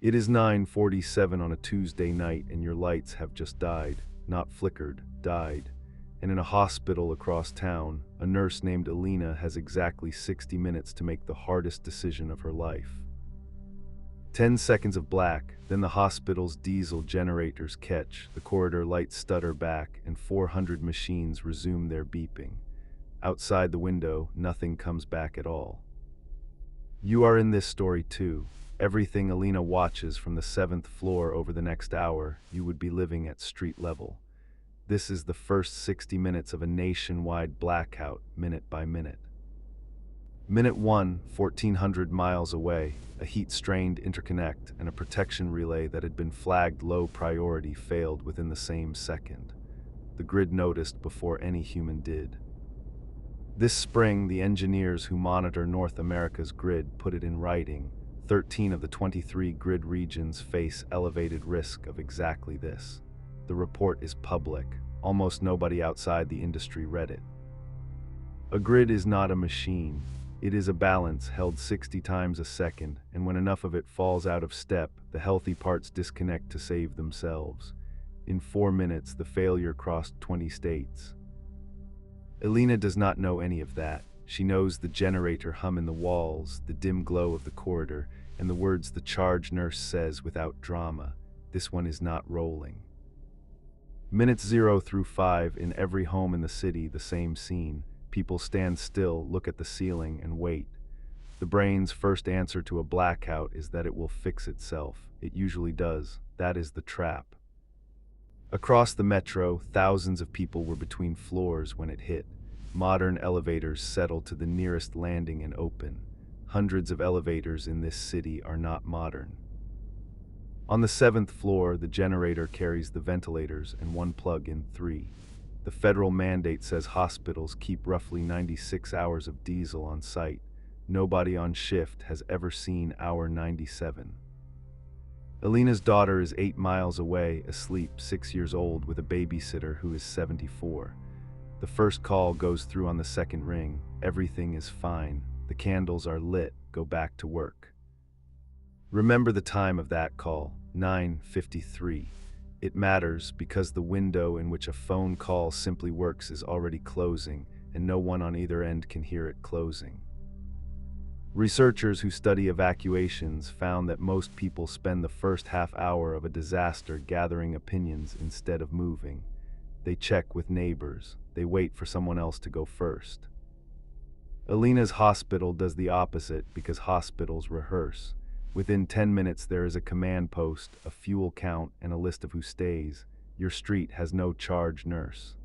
It is 9:47 on a Tuesday night and your lights have just died. Not flickered, died. And in a hospital across town, a nurse named Elena has exactly 60 minutes to make the hardest decision of her life. 10 seconds of black, then the hospital's diesel generators catch, the corridor lights stutter back, and 400 machines resume their beeping. Outside the window, nothing comes back at all. You are in this story too. Everything Elena watches from the 7th floor over the next hour, you would be living at street level. This is the first 60 minutes of a nationwide blackout, minute by minute. Minute 1, 1,400 miles away, a heat-strained interconnect and a protection relay that had been flagged low priority failed within the same second. The grid noticed before any human did. This spring, the engineers who monitor North America's grid put it in writing. 13 of the 23 grid regions face elevated risk of exactly this. The report is public. Almost nobody outside the industry read it. A grid is not a machine. It is a balance held 60 times a second, and when enough of it falls out of step, the healthy parts disconnect to save themselves. In 4 minutes, the failure crossed 20 states. Elena does not know any of that. She knows the generator hum in the walls, the dim glow of the corridor, and the words the charge nurse says without drama. This one is not rolling. Minutes 0 through 5, in every home in the city, the same scene. People stand still, look at the ceiling, and wait. The brain's first answer to a blackout is that it will fix itself. It usually does. That is the trap. Across the metro, thousands of people were between floors when it hit. Modern elevators settle to the nearest landing and open. Hundreds of elevators in this city are not modern. On the 7th floor, the generator carries the ventilators and one plug in 3. The federal mandate says hospitals keep roughly 96 hours of diesel on site. Nobody on shift has ever seen hour 97. Elena's daughter is 8 miles away, asleep, 6 years old, with a babysitter who is 74. The first call goes through on the second ring. Everything is fine. The candles are lit. Go back to work. Remember the time of that call, 9:53. It matters because the window in which a phone call simply works is already closing, and no one on either end can hear it closing. Researchers who study evacuations found that most people spend the first half hour of a disaster gathering opinions instead of moving. They check with neighbors. They wait for someone else to go first. Elena's hospital does the opposite because hospitals rehearse. Within 10 minutes there is a command post, a fuel count, and a list of who stays. Your street has no charge nurse.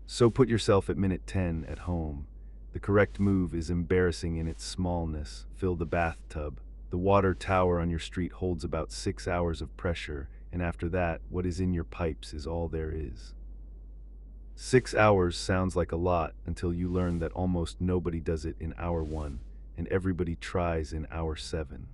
So put yourself at minute 10 at home. The correct move is embarrassing in its smallness. Fill the bathtub. The water tower on your street holds about 6 hours of pressure, and after that, what is in your pipes is all there is. 6 hours sounds like a lot until you learn that almost nobody does it in hour 1, and everybody tries in hour 7.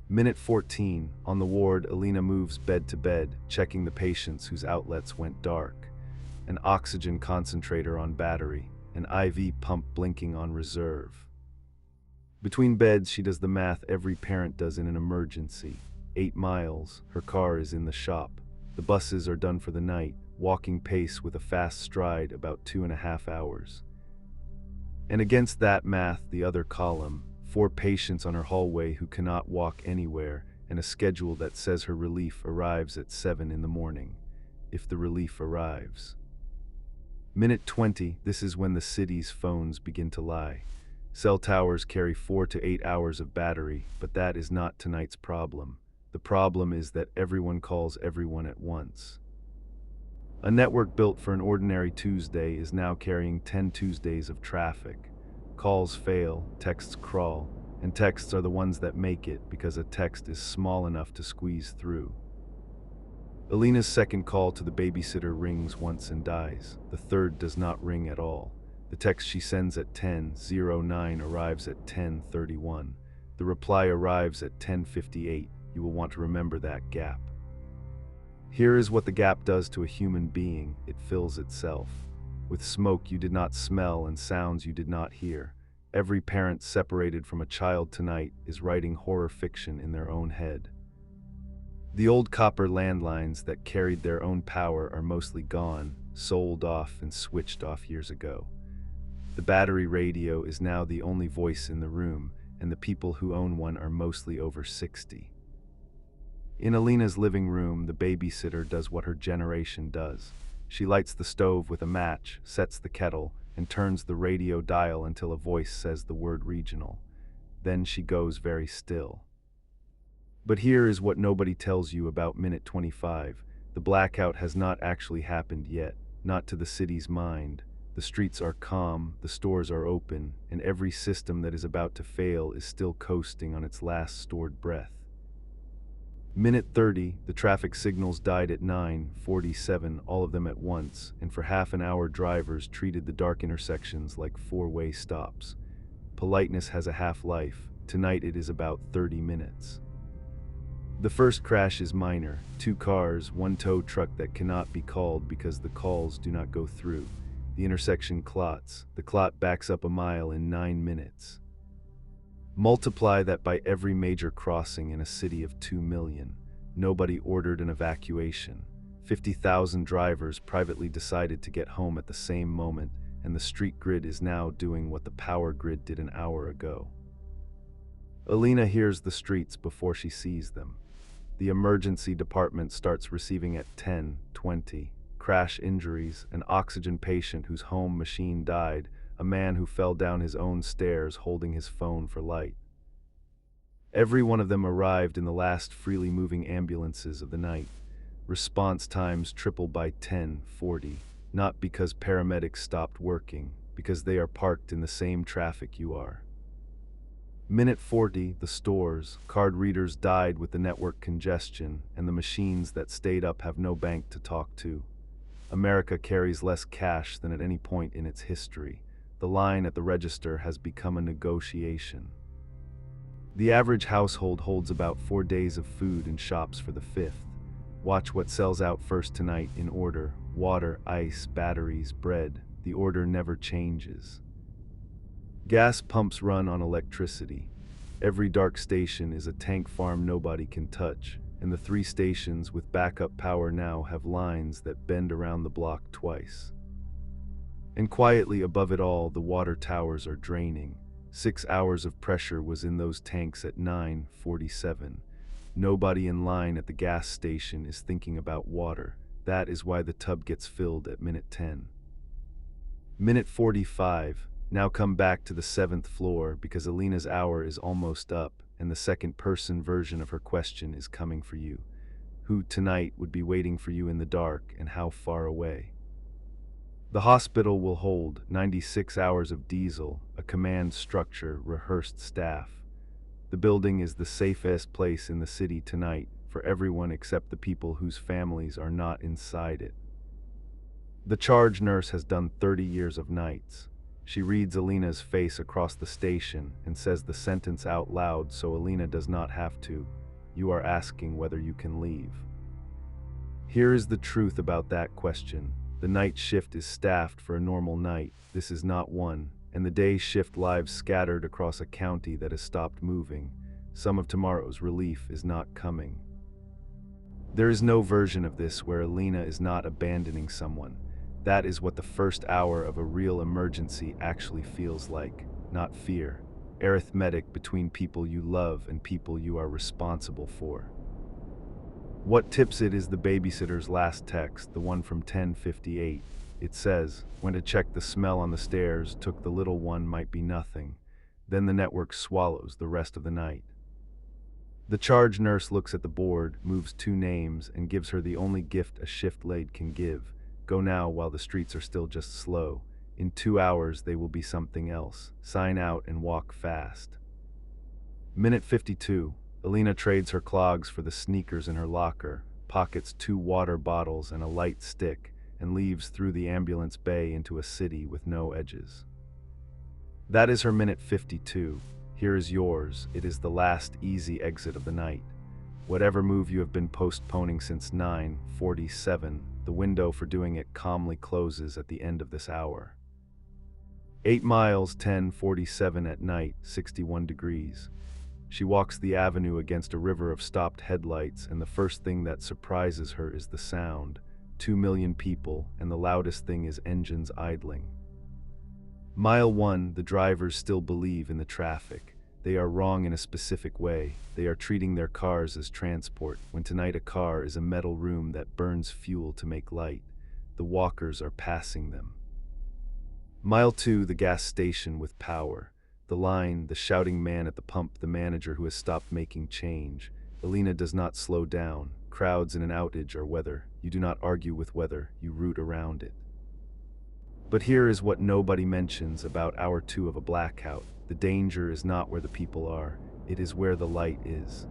Minute 14, on the ward, Elena moves bed to bed, checking the patients whose outlets went dark. An oxygen concentrator on battery, an IV pump blinking on reserve. Between beds, she does the math every parent does in an emergency. 8 miles, her car is in the shop. The buses are done for the night, walking pace with a fast stride about 2.5 hours. And against that math, the other column, 4 patients on her hallway who cannot walk anywhere, and a schedule that says her relief arrives at 7 in the morning, if the relief arrives. Minute 20, this is when the city's phones begin to lie. Cell towers carry 4 to 8 hours of battery, but that is not tonight's problem. The problem is that everyone calls everyone at once. A network built for an ordinary Tuesday is now carrying 10 Tuesdays of traffic. Calls fail, texts crawl, and texts are the ones that make it because a text is small enough to squeeze through. Elena's second call to the babysitter rings once and dies. The third does not ring at all. The text she sends at 10:09 arrives at 10:31. The reply arrives at 10:58. You will want to remember that gap. Here is what the gap does to a human being. It fills itself. With smoke you did not smell and sounds you did not hear. Every parent separated from a child tonight is writing horror fiction in their own head. The old copper landlines that carried their own power are mostly gone, sold off and switched off years ago. The battery radio is now the only voice in the room, and the people who own one are mostly over 60. In Elena's living room, the babysitter does what her generation does. She lights the stove with a match, sets the kettle, and turns the radio dial until a voice says the word regional. Then she goes very still. But here is what nobody tells you about minute 25. The blackout has not actually happened yet, not to the city's mind. The streets are calm, the stores are open, and every system that is about to fail is still coasting on its last stored breath. Minute 30, the traffic signals died at 9:47, all of them at once, and for half an hour drivers treated the dark intersections like four-way stops. Politeness has a half-life. Tonight it is about 30 minutes. The first crash is minor. 2 cars, 1 tow truck that cannot be called because the calls do not go through. The intersection clots. The clot backs up a mile in 9 minutes. Multiply that by every major crossing in a city of 2 million. Nobody ordered an evacuation. 50,000 drivers privately decided to get home at the same moment, and the street grid is now doing what the power grid did an hour ago. Elena hears the streets before she sees them. The emergency department starts receiving at 10:20. Crash injuries, an oxygen patient whose home machine died, a man who fell down his own stairs holding his phone for light. Every one of them arrived in the last freely moving ambulances of the night. Response times triple by 10:40, not because paramedics stopped working, because they are parked in the same traffic you are. Minute 40, the stores, card readers died with the network congestion, and the machines that stayed up have no bank to talk to. America carries less cash than at any point in its history. The line at the register has become a negotiation. The average household holds about 4 days of food and shops for the 5th. Watch what sells out first tonight in order: water, ice, batteries, bread. The order never changes. Gas pumps run on electricity. Every dark station is a tank farm nobody can touch, and the 3 stations with backup power now have lines that bend around the block twice. And quietly above it all, the water towers are draining. 6 hours of pressure was in those tanks at 9:47. Nobody in line at the gas station is thinking about water. That is why the tub gets filled at minute 10. Minute 45. Now come back to the 7th floor because Elena's hour is almost up and the second-person version of her question is coming for you. Who tonight would be waiting for you in the dark and how far away? The hospital will hold 96 hours of diesel, a command structure, rehearsed staff. The building is the safest place in the city tonight for everyone except the people whose families are not inside it. The charge nurse has done 30 years of nights. She reads Elena's face across the station and says the sentence out loud so Elena does not have to. You are asking whether you can leave. Here is the truth about that question. The night shift is staffed for a normal night. This is not one. And the day shift lives scattered across a county that has stopped moving. Some of tomorrow's relief is not coming. There is no version of this where Elena is not abandoning someone. That is what the first hour of a real emergency actually feels like, not fear. Arithmetic between people you love and people you are responsible for. What tips it is the babysitter's last text, the one from 10:58. It says, "Went to check the smell on the stairs, took the little one, might be nothing. Then the network swallows the rest of the night." The charge nurse looks at the board, moves 2 names, and gives her the only gift a shift lead can give. Go now while the streets are still just slow. In 2 hours they will be something else. Sign out and walk fast. Minute 52. Elena trades her clogs for the sneakers in her locker, pockets 2 water bottles and a light stick, and leaves through the ambulance bay into a city with no edges. That is her minute 52. Here is yours. It is the last easy exit of the night. Whatever move you have been postponing since 9:47, the window for doing it calmly closes at the end of this hour. 8 miles, 10:47 at night, 61 degrees. She walks the avenue against a river of stopped headlights, and the first thing that surprises her is the sound. 2 million people, and the loudest thing is engines idling. Mile 1, the drivers still believe in the traffic. They are wrong in a specific way. They are treating their cars as transport, when tonight a car is a metal room that burns fuel to make light. The walkers are passing them. Mile 2, the gas station with power. The line, the shouting man at the pump, the manager who has stopped making change. Elena does not slow down. Crowds in an outage are weather. You do not argue with weather, you root around it. But here is what nobody mentions about hour 2 of a blackout. The danger is not where the people are, it is where the light is.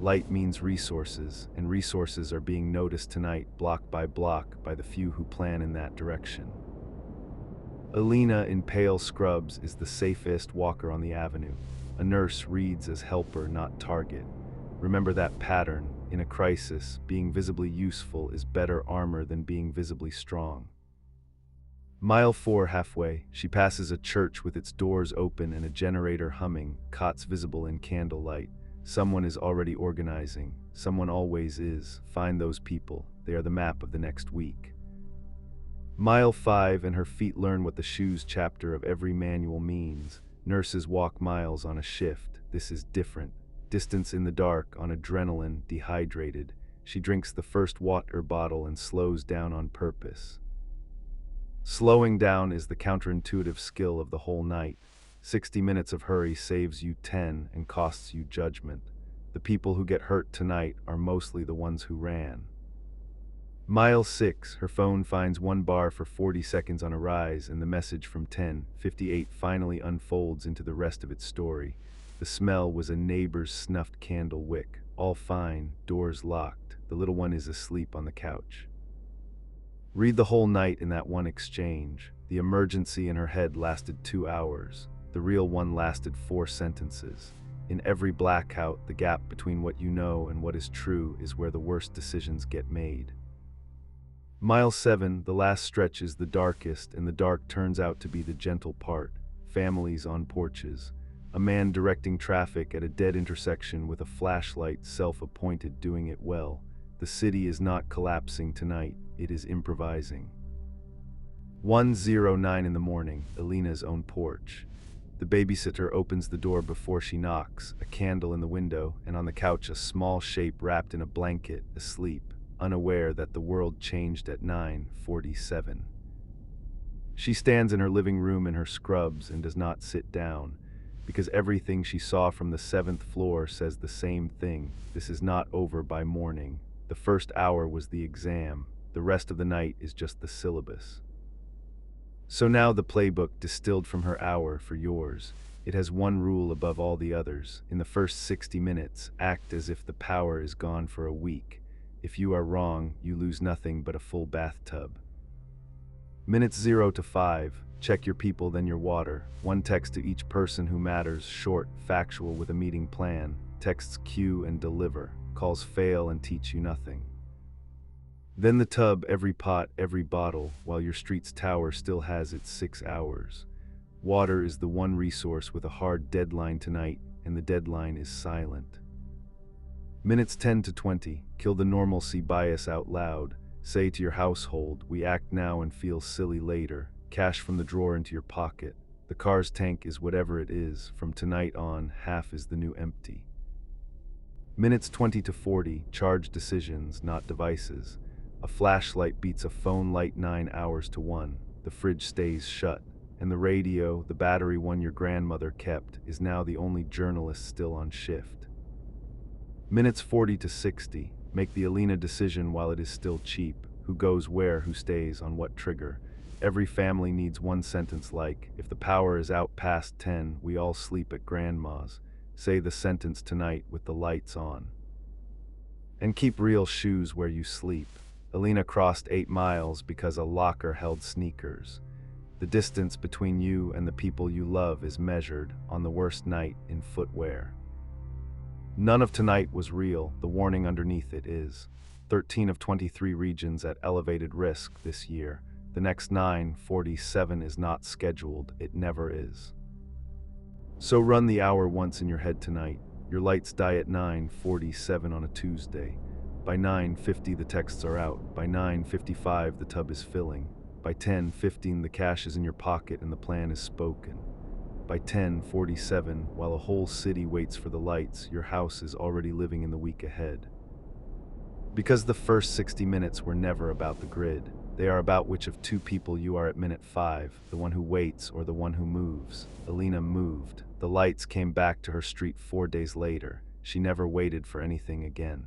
Light means resources, and resources are being noticed tonight, block by block, by the few who plan in that direction. Elena, in pale scrubs, is the safest walker on the avenue. A nurse reads as helper, not target. Remember that pattern. In a crisis, being visibly useful is better armor than being visibly strong. Mile 4, halfway, she passes a church with its doors open and a generator humming, cots visible in candlelight. Someone is already organizing. Someone always is. Find those people. They are the map of the next week. Mile 5, and her feet learn what the shoes chapter of every manual means. Nurses walk miles on a shift. This is different. Distance in the dark, on adrenaline, dehydrated. She drinks the first water bottle and slows down on purpose. Slowing down is the counterintuitive skill of the whole night. 60 minutes of hurry saves you 10 and costs you judgment. The people who get hurt tonight are mostly the ones who ran. Mile 6, her phone finds 1 bar for 40 seconds on a rise, and the message from 10:58 finally unfolds into the rest of its story. The smell was a neighbor's snuffed candle wick. All fine, doors locked. The little one is asleep on the couch. Read the whole night in that one exchange. The emergency in her head lasted 2 hours. The real one lasted 4 sentences. In every blackout, the gap between what you know and what is true is where the worst decisions get made. Mile 7, the last stretch, is the darkest, and the dark turns out to be the gentle part. Families on porches. A man directing traffic at a dead intersection with a flashlight, self-appointed, doing it well. The city is not collapsing tonight, it is improvising. 1:09 in the morning, Elena's own porch. The babysitter opens the door before she knocks, a candle in the window, and on the couch a small shape wrapped in a blanket, asleep, unaware that the world changed at 9:47. She stands in her living room in her scrubs and does not sit down, because everything she saw from the 7th floor says the same thing. This is not over by morning. The first hour was the exam. The rest of the night is just the syllabus. So now the playbook distilled from her hour for yours. It has one rule above all the others. In the first 60 minutes, act as if the power is gone for a week. If you are wrong, you lose nothing but a full bathtub. Minutes 0 to 5, check your people, then your water. 1 text to each person who matters, short, factual, with a meeting plan. Texts cue and deliver. Calls fail and teach you nothing. Then the tub, every pot, every bottle, while your street's tower still has its 6 hours. Water is the one resource with a hard deadline tonight, and the deadline is silent. Minutes 10 to 20, kill the normalcy bias out loud. Say to your household, we act now and feel silly later. Cash from the drawer into your pocket. The car's tank is whatever it is. From tonight on, half is the new empty. Minutes 20 to 40, charge decisions, not devices. A flashlight beats a phone light 9 hours to 1. The fridge stays shut. And the radio, the battery one your grandmother kept, is now the only journalist still on shift. Minutes 40 to 60, make the Elena decision while it is still cheap. Who goes where, who stays, on what trigger. Every family needs one sentence like, if the power is out past 10, we all sleep at grandma's. Say the sentence tonight with the lights on. And keep real shoes where you sleep. Elena crossed 8 miles because a locker held sneakers. The distance between you and the people you love is measured, on the worst night, in footwear. None of tonight was real, the warning underneath it is. 13 of 23 regions at elevated risk this year. The next 9:47 is not scheduled, it never is. So run the hour once in your head tonight. Your lights die at 9:47 on a Tuesday. By 9:50 the texts are out. By 9:55 the tub is filling. By 10:15 the cash is in your pocket and the plan is spoken. By 10:47, while a whole city waits for the lights, your house is already living in the week ahead. Because the first 60 minutes were never about the grid. They are about which of two people you are at minute 5, the one who waits or the one who moves. Elena moved. The lights came back to her street 4 days later. She never waited for anything again.